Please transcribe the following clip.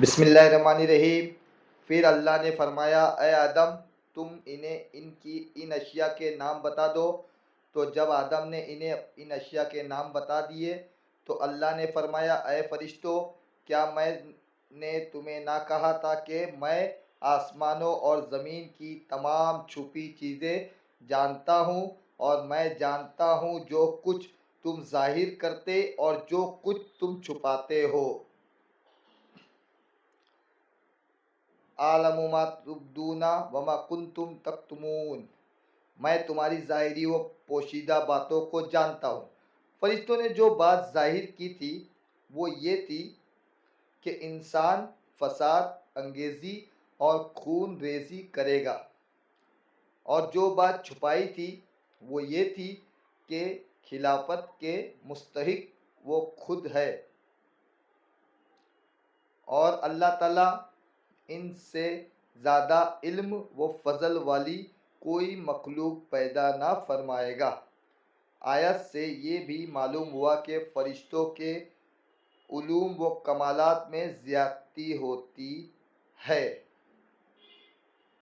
بسم اللہ الرحمن الرحیم۔ پھر اللہ نے فرمایا، اے آدم، تم انہیں ان اشیاء کے نام بتا دو۔ تو جب آدم نے انہیں ان اشیاء کے نام بتا دیے تو اللہ نے فرمایا، اے فرشتوں، کیا میں نے تمہیں نہ کہا تھا کہ میں آسمانوں اور زمین کی تمام چھپی چیزیں جانتا ہوں، اور میں جانتا ہوں جو کچھ تم ظاہر کرتے اور جو کچھ تم چھپاتے ہو۔ عالم ما تبدون وما کنتم تکتمون، میں تمہاری ظاہری و پوشیدہ باتوں کو جانتا ہوں۔ فرشتوں نے جو بات ظاہر کی تھی وہ یہ تھی کہ انسان فساد انگیزی اور خون ریزی کرے گا، اور جو بات چھپائی تھی وہ یہ تھی کہ خلافت کے مستحق وہ خود ہے، اور اللہ تعالیٰ ان سے زیادہ علم و فضل والی کوئی مخلوق پیدا نہ فرمائے گا۔ آیت سے یہ بھی معلوم ہوا کہ فرشتوں کے علوم و کمالات میں زیادتی ہوتی ہے۔